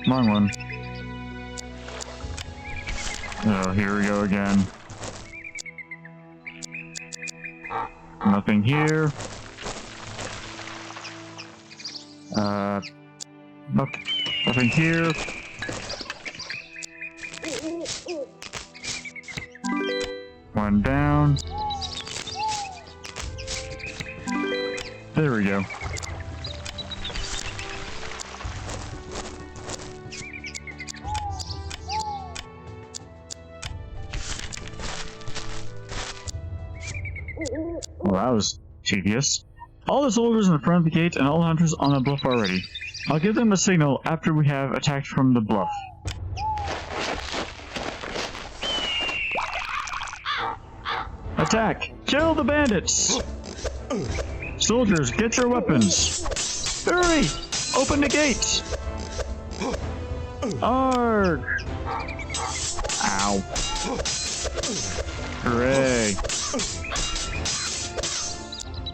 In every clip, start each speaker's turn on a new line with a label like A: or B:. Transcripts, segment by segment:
A: Wrong one. Oh, here we go again. Nothing here. Nothing here. One down. There we go. Well, that was tedious. All the soldiers in the front of the gate and all the hunters on the bluff are ready. I'll give them a signal after we have attacked from the bluff. Attack! Kill the bandits! Soldiers, get your weapons! Hurry! Open the gate! Arg! Ow. Hooray!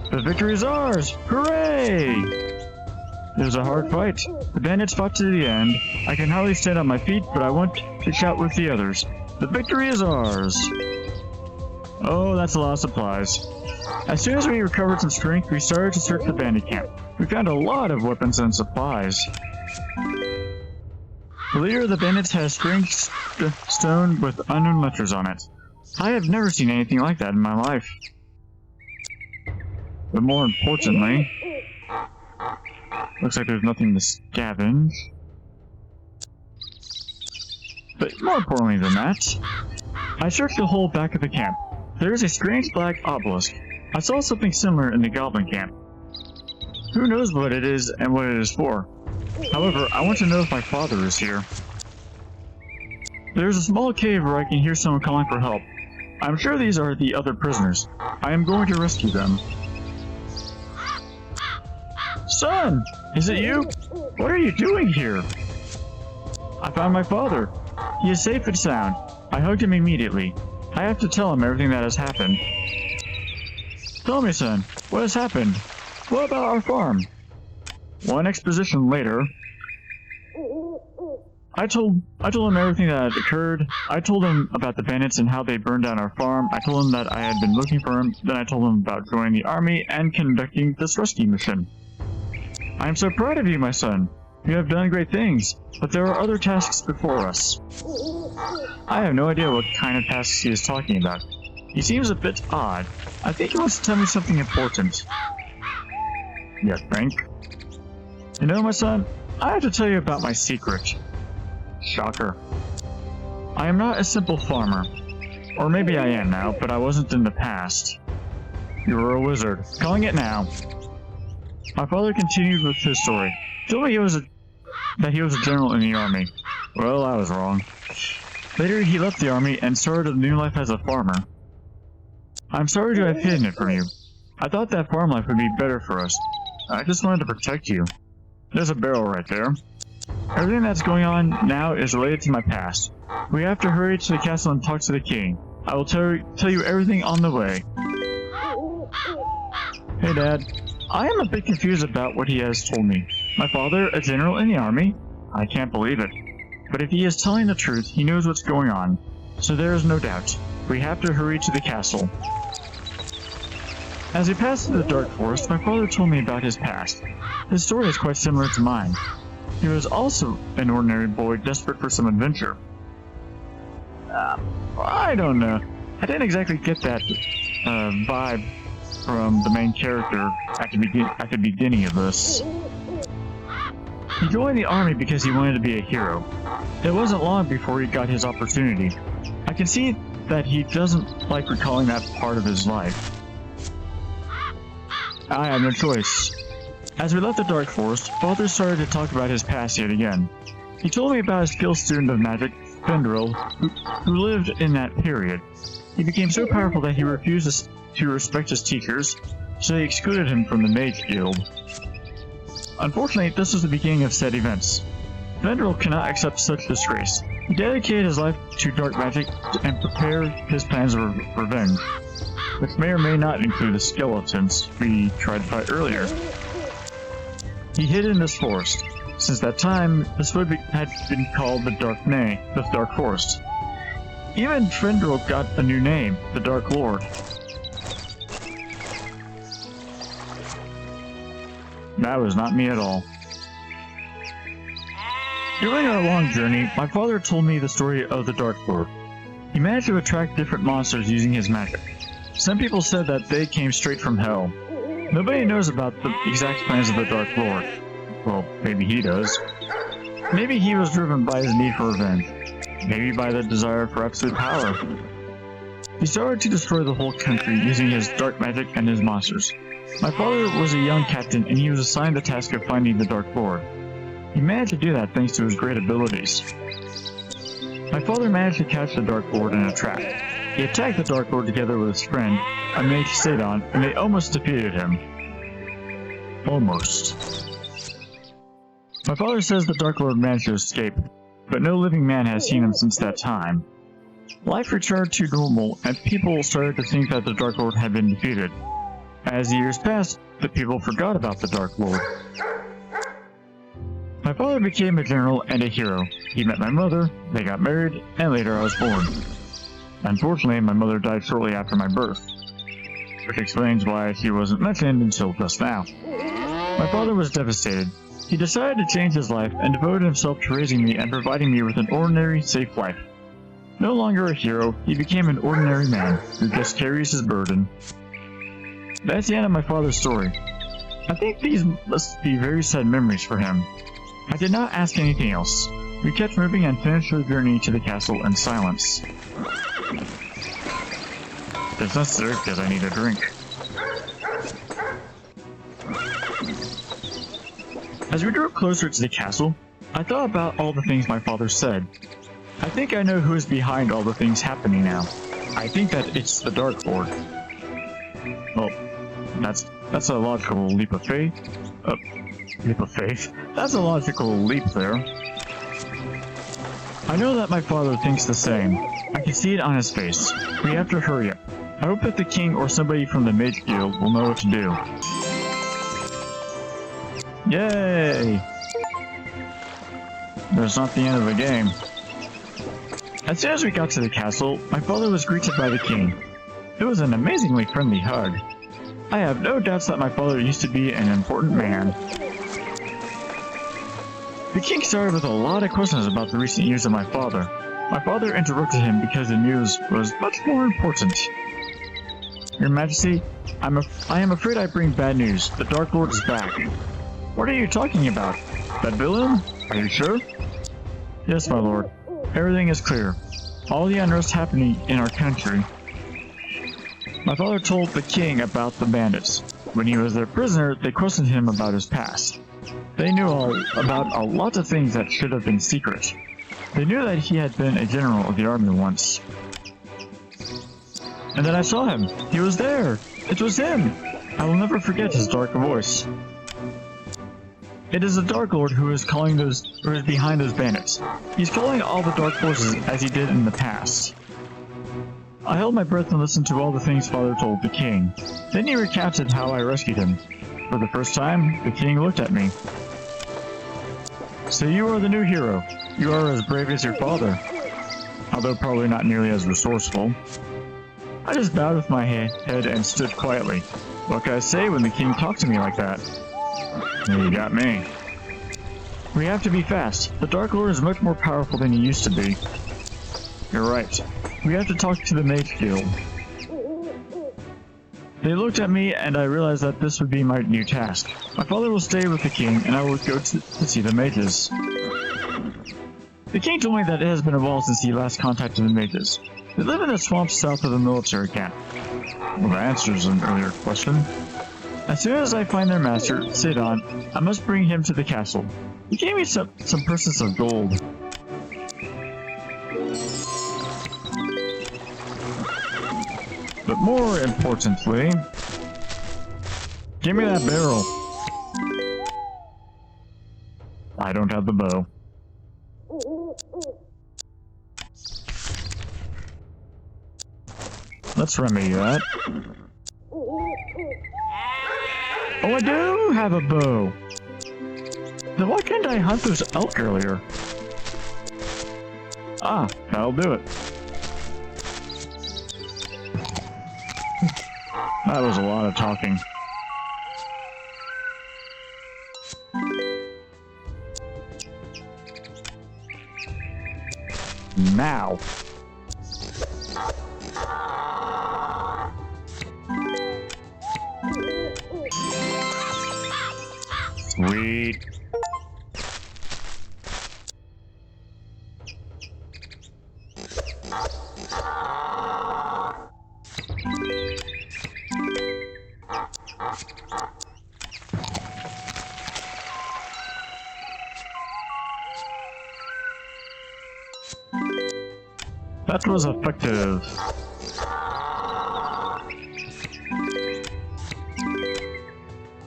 A: The victory is ours! Hooray! It was a hard fight. The bandits fought to the end. I can hardly stand on my feet, but I want to shout with the others. The victory is ours! Oh, that's a lot of supplies. As soon as we recovered some strength, we started to search the bandit camp. We found a lot of weapons and supplies. The leader of the bandits has a strange stone with unknown letters on it. I have never seen anything like that in my life. But more importantly, looks like there's nothing to scavenge. But more importantly than that, I searched the whole back of the camp. There is a strange black obelisk. I saw something similar in the goblin camp. Who knows what it is and what it is for? However, I want to know if my father is here. There is a small cave where I can hear someone calling for help. I'm sure these are the other prisoners. I am going to rescue them. Son! Is it you? What are you doing here? I found my father. He is safe and sound. I hugged him immediately. I have to tell him everything that has happened. Tell me, son, what has happened? What about our farm? One exposition later, I told him everything that had occurred. I told him about the bandits and how they burned down our farm. I told him that I had been looking for him. Then I told him about joining the army and conducting this rescue mission. I am so proud of you, my son. You have done great things, but there are other tasks before us. I have no idea what kind of tasks he is talking about. He seems a bit odd. I think he wants to tell me something important. You think? You know, my son, I have to tell you about my secret. Shocker. I am not a simple farmer. Or maybe I am now, but I wasn't in the past. You were a wizard. Calling it now. My father continued with his story. He told me that he was a general in the army. Well, I was wrong. Later, he left the army and started a new life as a farmer. I'm sorry to have hidden it from you. I thought that farm life would be better for us. I just wanted to protect you. There's a barrel right there. Everything that's going on now is related to my past. We have to hurry to the castle and talk to the king. I will tell you everything on the way. Hey, Dad. I am a bit confused about what he has told me. My father, a general in the army? I can't believe it. But if he is telling the truth, he knows what's going on. So there is no doubt. We have to hurry to the castle. As we passed through the dark forest, my father told me about his past. His story is quite similar to mine. He was also an ordinary boy desperate for some adventure. I don't know. I didn't exactly get that vibe from the main character at the beginning of this. He joined the army because he wanted to be a hero. It wasn't long before he got his opportunity. I can see that he doesn't like recalling that part of his life. I had no choice. As we left the dark forest, Father started to talk about his past yet again. He told me about a skilled student of magic, Fendril, who lived in that period. He became so powerful that he refused to respect his teachers, so they excluded him from the Mage Guild. Unfortunately, this was the beginning of said events. Fendril cannot accept such disgrace. He dedicated his life to dark magic and prepared his plans of revenge, which may or may not include the skeletons we tried to fight earlier. He hid in this forest. Since that time, this wood had been called the Dark Forest. Even Fendrel got a new name, the Dark Lord. That was not me at all. During our long journey, my father told me the story of the Dark Lord. He managed to attract different monsters using his magic. Some people said that they came straight from hell. Nobody knows about the exact plans of the Dark Lord. Well, maybe he does. Maybe he was driven by his need for revenge. Maybe by the desire for absolute power. He started to destroy the whole country using his dark magic and his monsters. My father was a young captain and he was assigned the task of finding the Dark Lord. He managed to do that thanks to his great abilities. My father managed to catch the Dark Lord in a trap. He attacked the Dark Lord together with his friend, a mage Sidon, and they almost defeated him. Almost. My father says the Dark Lord managed to escape, but no living man has seen him since that time. Life returned to normal, and people started to think that the Dark Lord had been defeated. As years passed, the people forgot about the Dark Lord. My father became a general and a hero. He met my mother, they got married, and later I was born. Unfortunately, my mother died shortly after my birth, which explains why she wasn't mentioned until just now. My father was devastated. He decided to change his life and devoted himself to raising me and providing me with an ordinary, safe life. No longer a hero, he became an ordinary man who just carries his burden. That's the end of my father's story. I think these must be very sad memories for him. I did not ask anything else. We kept moving and finished our journey to the castle in silence. It's necessary because I need a drink. As we drew closer to the castle, I thought about all the things my father said. I think I know who is behind all the things happening now. I think that it's the Dark Lord. Well, that's a logical leap of faith. Leap of faith? That's a logical leap there. I know that my father thinks the same. I can see it on his face. We have to hurry up. I hope that the king or somebody from the Mage Guild will know what to do. Yay! That's not the end of the game. As soon as we got to the castle, my father was greeted by the king. It was an amazingly friendly hug. I have no doubts that my father used to be an important man. The king started with a lot of questions about the recent years of my father. My father interrupted him because the news was much more important. Your Majesty, I am afraid I bring bad news. The Dark Lord is back. What are you talking about? That villain? Are you sure? Yes, my lord. Everything is clear. All the unrest happening in our country. My father told the king about the bandits. When he was their prisoner, they questioned him about his past. They knew about a lot of things that should have been secret. They knew that he had been a general of the army once. And then I saw him. He was there. It was him. I will never forget his dark voice. It is the Dark Lord who is behind those bandits. He's calling all the dark forces as he did in the past. I held my breath and listened to all the things Father told the king. Then he recounted how I rescued him. For the first time, the king looked at me. So you are the new hero. You are as brave as your father, although probably not nearly as resourceful. I just bowed with my head and stood quietly. What could I say when the king talked to me like that? You got me. We have to be fast. The Dark Lord is much more powerful than he used to be. You're right. We have to talk to the Mage Guild. They looked at me and I realized that this would be my new task. My father will stay with the king and I will go to see the mages. The king told me that it has been a while since he last contacted the mages. They live in the swamps south of the military camp. Well, that answers an earlier question. As soon as I find their master, Sidon, I must bring him to the castle. He gave me some purses of gold. But more importantly, give me that barrel. I don't have the bow. Let's remedy that. Oh, I do have a bow. Then why couldn't I hunt those elk earlier? Ah, that'll do it. That was a lot of talking. Now. Sweet. That was effective.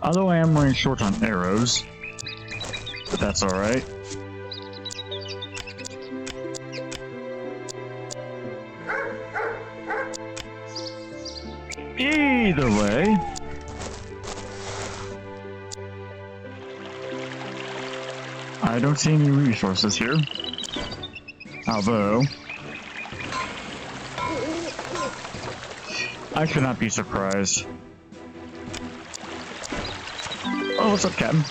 A: Although I am wearing short on arrows, but that's alright. Either way, I don't see any resources here. Although, I should not be surprised. Oh, what's up, Captain?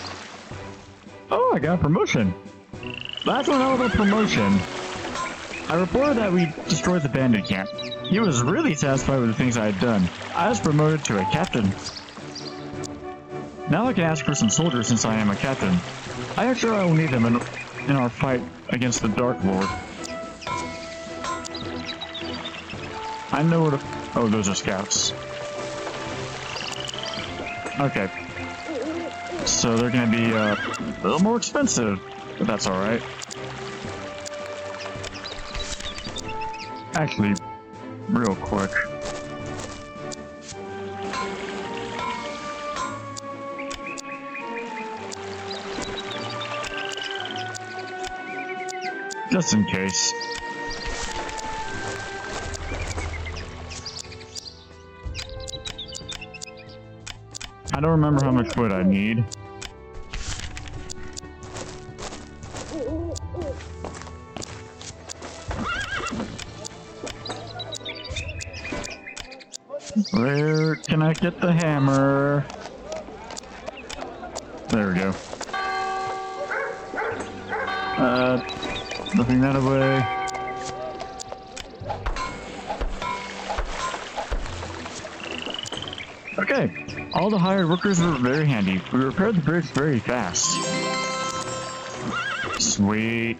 A: Oh, I got a promotion. That's one hell of a promotion. I reported that we destroyed the bandit camp. He was really satisfied with the things I had done. I was promoted to a captain. Now I can ask for some soldiers since I am a captain. I am sure I will need them in our fight against the Dark Lord. I know where to... Oh, those are scouts. Okay. So they're gonna be a little more expensive, but that's alright. Actually, real quick. Just in case. I don't remember how much wood I need. Where can I get the hammer? There we go. Nothing that away. Okay, all the hired workers were very handy. We repaired the bridge very fast. Sweet.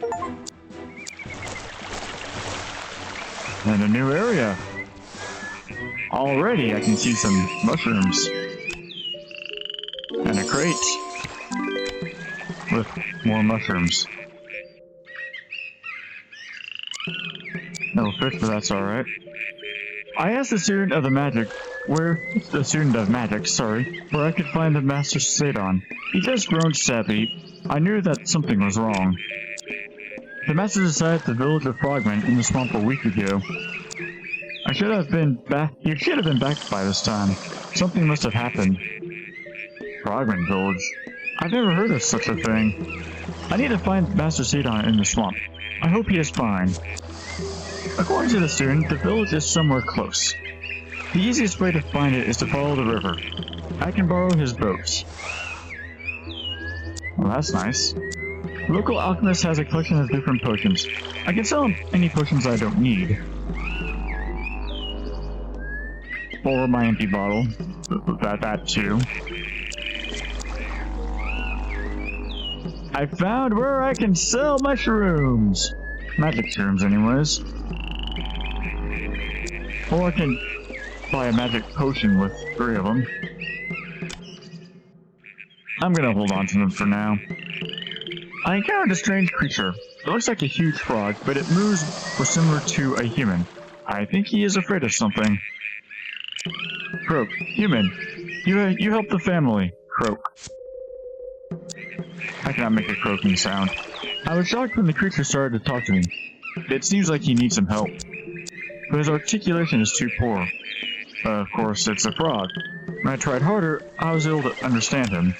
A: And a new area. Already I can see some mushrooms. And a crate with more mushrooms. No fish, but that's alright. I asked the student of magic where I could find the Master Sadon. He just groaned sadly. I knew that something was wrong. The Master decided the village of Frogmen in the swamp a week ago. You should have been back by this time. Something must have happened. Frogman Village. I've never heard of such a thing. I need to find Master Sadon in the swamp. I hope he is fine. According to the student, the village is somewhere close. The easiest way to find it is to follow the river. I can borrow his boat. Well, that's nice. The local alchemist has a collection of different potions. I can sell him any potions I don't need. Or my empty bottle. That too. I found where I can sell mushrooms! Magic shrooms, anyways. Or I can buy a magic potion with 3 of them. I'm gonna hold on to them for now. I encountered a strange creature. It looks like a huge frog, but its moves were similar to a human. I think he is afraid of something. Croak. Human. You help the family. Croak. I cannot make a croaking sound. I was shocked when the creature started to talk to me. It seems like he needs some help. But his articulation is too poor. Of course, it's a frog. When I tried harder, I was able to understand him.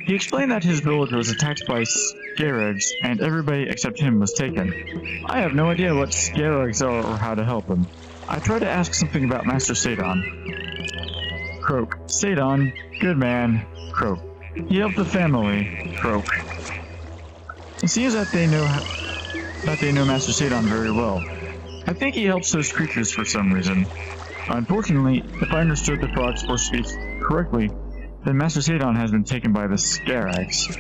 A: He explained that his village was attacked by scare-eggs, and everybody except him was taken. I have no idea what scare-eggs are or how to help him. I tried to ask something about Master Sadon. Croak. Sadon, good man. Croak. He helped the family. Croak. It seems that they know Master Sadon very well. I think he helps those creatures for some reason. Unfortunately, if I understood the frog's first speech correctly, then Master Sadon has been taken by the scare-eggs.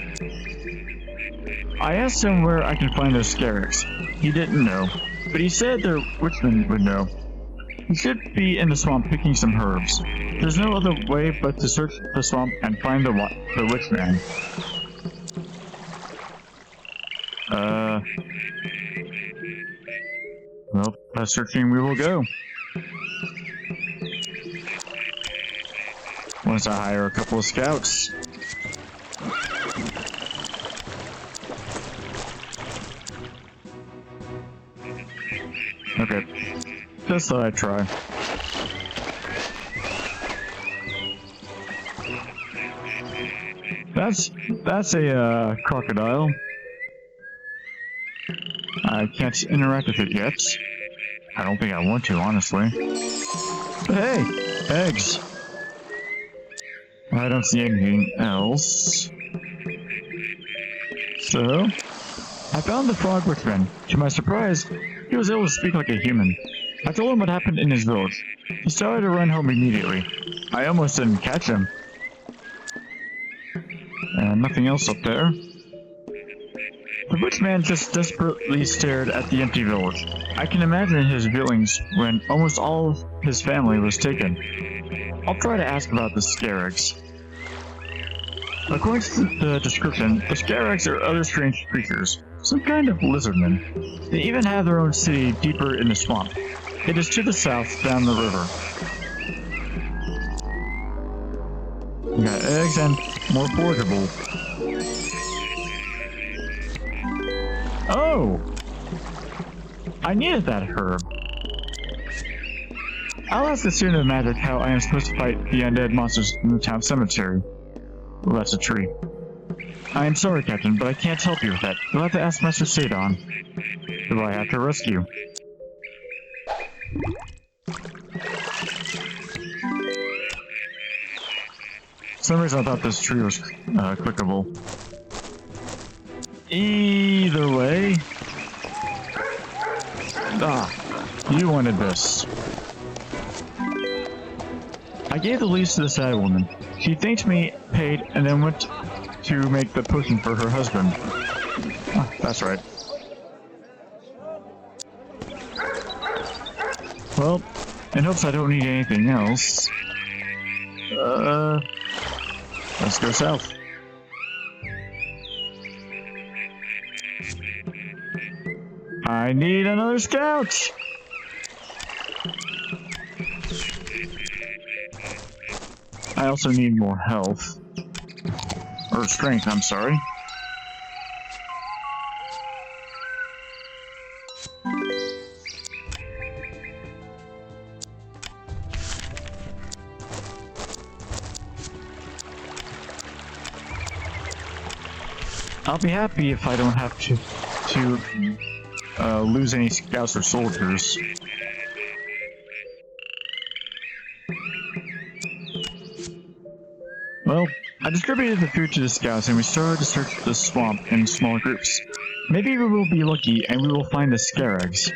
A: I asked him where I can find those scare-eggs. He didn't know, but he said their witchman would know. He should be in the swamp picking some herbs. There's no other way but to search the swamp and find the witchman. Well, by searching we will go. Once I hire a couple of scouts. Okay, just thought I'd try. That's a crocodile. I can't interact with it yet. I don't think I want to, honestly. But hey, eggs. I don't see anything else. So, I found the frog witchman. To my surprise, he was able to speak like a human. I told him what happened in his village. He started to run home immediately. I almost didn't catch him. And nothing else up there. The witchman just desperately stared at the empty village. I can imagine his feelings when almost all of his family was taken. I'll try to ask about the scare-eggs. According to the description, the scare-eggs are other strange creatures, some kind of lizardmen. They even have their own city deeper in the swamp. It is to the south, down the river. We got eggs and more forageable. Oh! I needed that herb. I'll ask the student of magic how I am supposed to fight the undead monsters in the town cemetery. Well, that's a tree. I am sorry, Captain, but I can't help you with that. You'll have to ask Master Sadon, who I have to rescue. For some reason I thought this tree was clickable. Either way... Ah, you wanted this. I gave the leaves to the sad woman. She thanked me, paid, and then went to make the potion for her husband. Ah, that's right. Well, in hopes I don't need anything else, let's go south. I need another scout! I also need more health. Or strength, I'm sorry. I'll be happy if I don't have to lose any scouts or soldiers. Well, I distributed the food to the scouts and we started to search the swamp in small groups. Maybe we will be lucky and we will find the scare-eggs.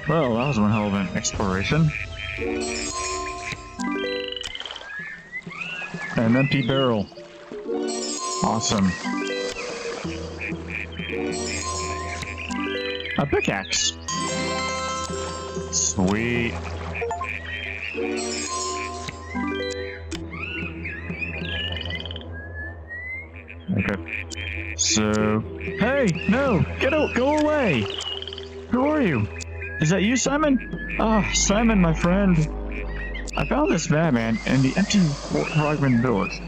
A: Well, that was one hell of an exploration. An empty barrel. Awesome. A pickaxe. Sweet. Okay. So... Hey! No! Go away! Who are you? Is that you, Simon? Ah, Simon, my friend. I found this madman in the empty Frogman village.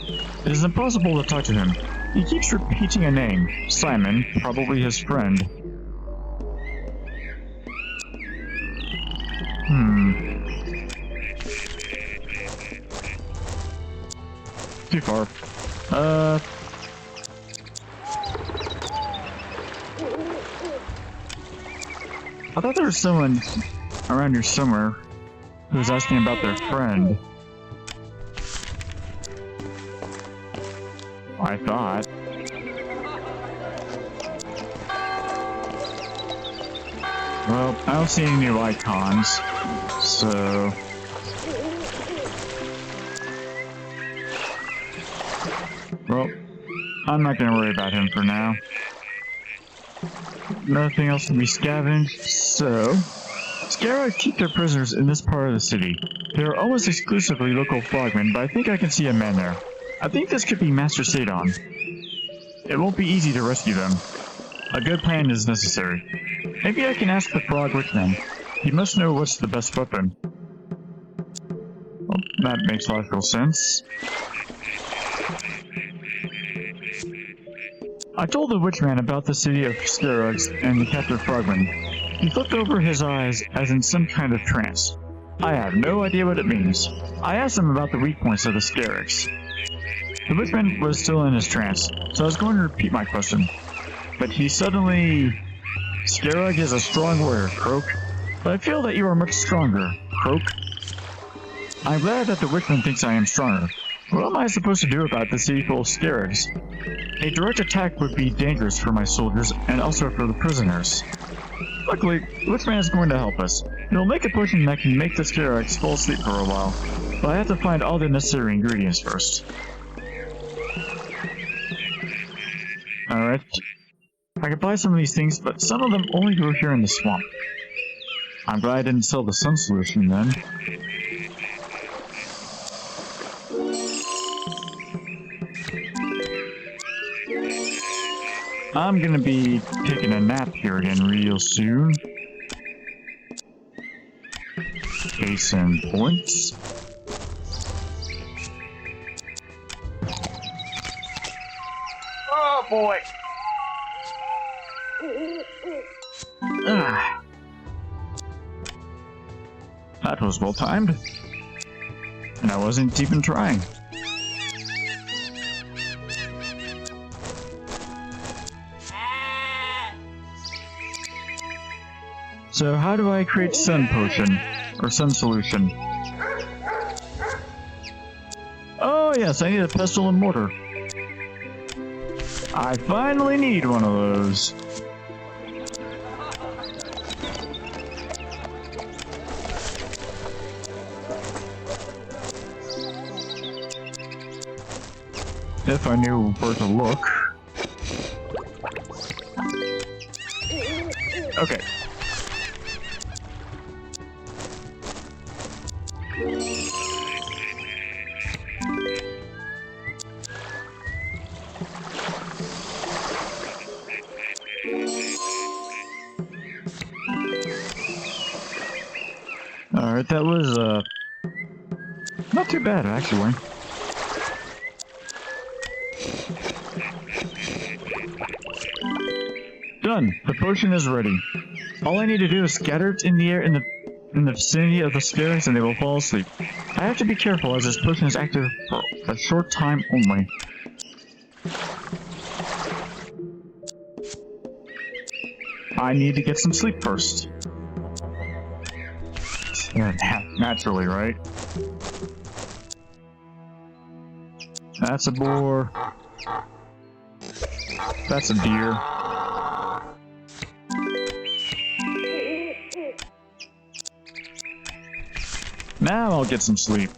A: It is impossible to talk to him. He keeps repeating a name. Simon, probably his friend. Too far. I thought there was someone around here somewhere who was asking about their friend. I thought. Well, I don't see any new icons, so... Well, I'm not gonna worry about him for now. Nothing else can be scavenged, so... Scarab keep their prisoners in this part of the city. They are almost exclusively local frogmen, but I think I can see a man there. I think this could be Master Sadon. It won't be easy to rescue them. A good plan is necessary. Maybe I can ask the Frog Witchman. He must know what's the best weapon. Well, that makes logical sense. I told the Witchman about the city of Scarugs and the captive Frogman. He flipped over his eyes as in some kind of trance. I have no idea what it means. I asked him about the weak points of the Scarugs. The Witchman was still in his trance, so I was going to repeat my question. But he suddenly... Scarug is a strong warrior, Croak. But I feel that you are much stronger, Croak. I'm glad that the Witchman thinks I am stronger. What am I supposed to do about the city full of Scarugs? A direct attack would be dangerous for my soldiers and also for the prisoners. Luckily, the Witchman is going to help us. He'll make a potion that can make the Scarugs fall asleep for a while, but I have to find all the necessary ingredients first. Alright. I can buy some of these things, but some of them only grow here in the swamp. I'm glad I didn't sell the sun solution then. I'm gonna be taking a nap here again real soon. Case in points. Oh boy! That was well timed. And I wasn't even trying. So how do I create sun potion? Or sun solution? Oh yes, I need a pestle and mortar. I finally need one of those. If I knew where to look. Okay. Alright, that was, not too bad, actually. Done! The potion is ready. All I need to do is scatter it in the air in the vicinity of the Scarugs and they will fall asleep. I have to be careful as this potion is active for a short time only. I need to get some sleep first. Yeah, naturally, right? That's a boar. That's a deer. Now I'll get some sleep.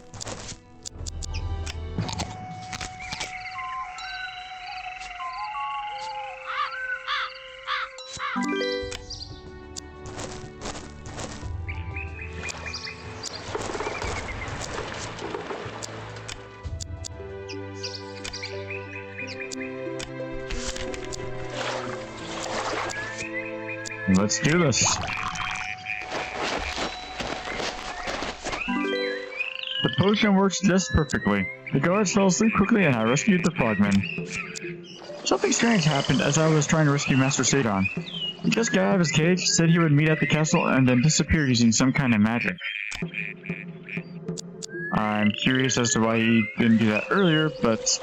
A: Let's do this. The potion works just perfectly. The guards fell asleep quickly and I rescued the frogmen. Something strange happened as I was trying to rescue Master Sadon. He just got out of his cage, said he would meet at the castle, and then disappeared using some kind of magic. I'm curious as to why he didn't do that earlier, but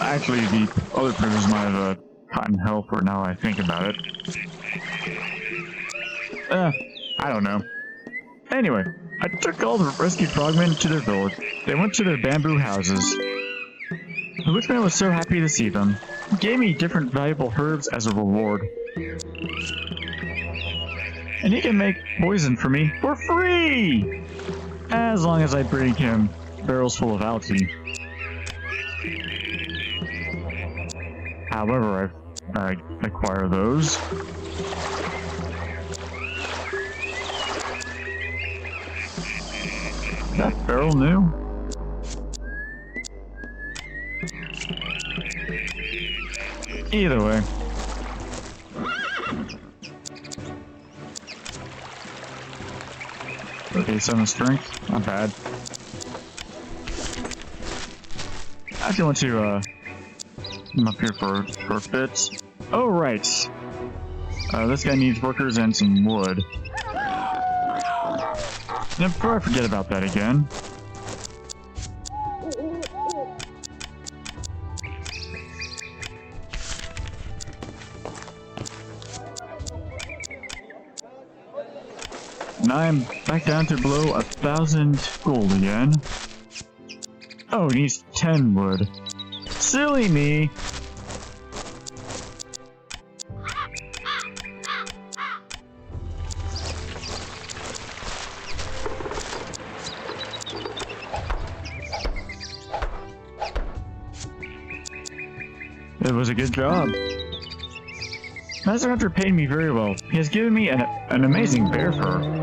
A: actually the other prisoners might have gotten help for now I think about it. I don't know. Anyway, I took all the rescued frogmen to their village. They went to their bamboo houses. The witchman was so happy to see them. He gave me different valuable herbs as a reward. And he can make poison for me for free! As long as I bring him barrels full of algae. However, I acquire those. Is that barrel new? Either way. Okay, 7 strength. Not bad. I actually want to come up here for a bit. Oh, right. This guy needs workers and some wood. Now, before I forget about that again. Now I'm back down to below 1,000 gold again. Oh, he needs 10 wood. Silly me! It was a good job. Master Hunter paid me very well. He has given me an amazing bear fur.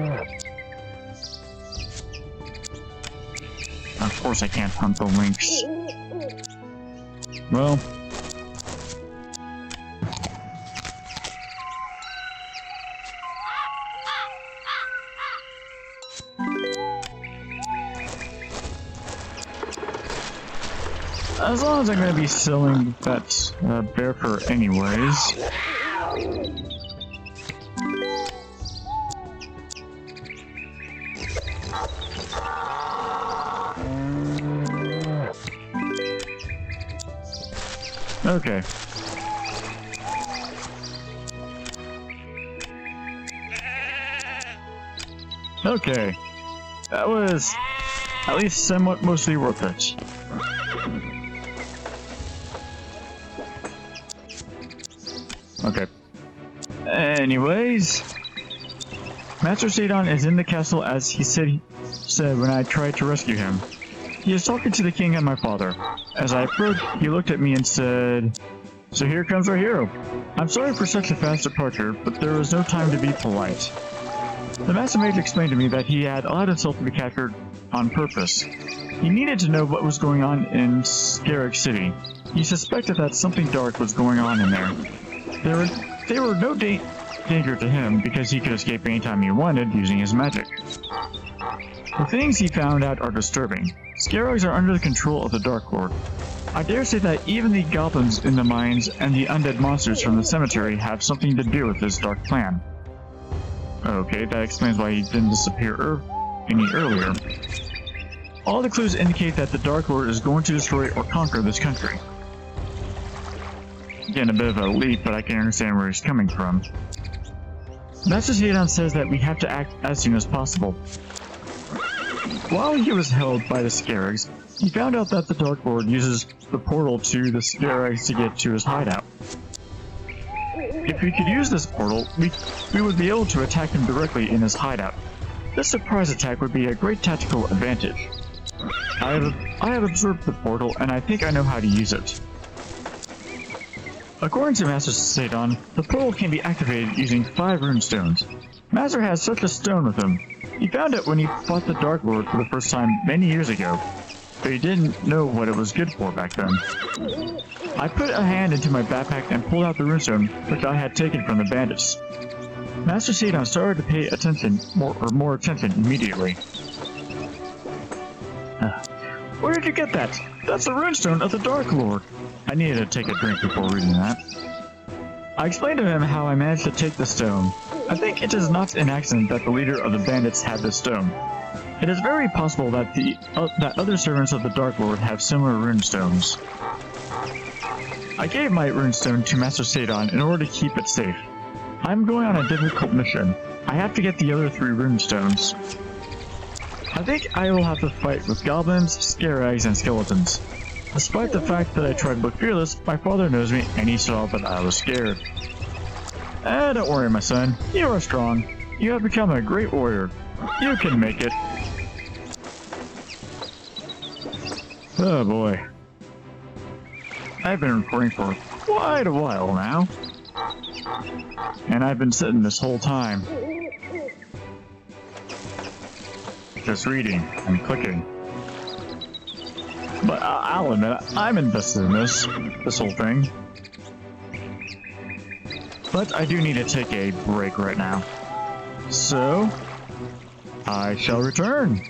A: Of course I can't hunt the lynx. Well... as long as I'm going to be selling that bear fur anyways. Okay. Okay. That was at least somewhat mostly worth it. Okay. Anyways, Master Sidon is in the castle as he said when I tried to rescue him. He is talking to the king and my father. As I approached, he looked at me and said, "So here comes our hero. I'm sorry for such a fast departure, but there was no time to be polite." The Master Mage explained to me that he had allowed himself to be captured on purpose. He needed to know what was going on in Scarab City. He suspected that something dark was going on in there. They were no danger to him because he could escape anytime he wanted using his magic. The things he found out are disturbing. Scarabs are under the control of the Dark Lord. I dare say that even the goblins in the mines and the undead monsters from the cemetery have something to do with this dark plan. Okay, that explains why he didn't disappear any earlier. All the clues indicate that the Dark Lord is going to destroy or conquer this country. Again, a bit of a leap, but I can understand where he's coming from. Master Sidon says that we have to act as soon as possible. While he was held by the Scarabs, he found out that the Dark Lord uses the portal to the Scarabs to get to his hideout. If we could use this portal, we would be able to attack him directly in his hideout. This surprise attack would be a great tactical advantage. I have observed the portal, and I think I know how to use it. According to Master Sidon, the portal can be activated using 5 runestones. Master has such a stone with him. He found it when he fought the Dark Lord for the first time many years ago, but he didn't know what it was good for back then. I put a hand into my backpack and pulled out the runestone which I had taken from the bandits. Master Sidon started to pay attention, more attention immediately. Where did you get that? That's the runestone of the Dark Lord. I needed to take a drink before reading that. I explained to him how I managed to take the stone. I think it is not an accident that the leader of the bandits had this stone. It is very possible that that other servants of the Dark Lord have similar runestones. I gave my runestone to Master Sadon in order to keep it safe. I'm going on a difficult mission. I have to get the other 3 runestones. I think I will have to fight with goblins, scarags, and skeletons. Despite the fact that I tried to look fearless, my father knows me and he saw that I was scared. Don't worry, my son. You are strong. You have become a great warrior. You can make it. Oh boy. I've been recording for quite a while now. And I've been sitting this whole time. Just reading and clicking. But I'll admit, I'm invested in this whole thing. But I do need to take a break right now. So, I shall return.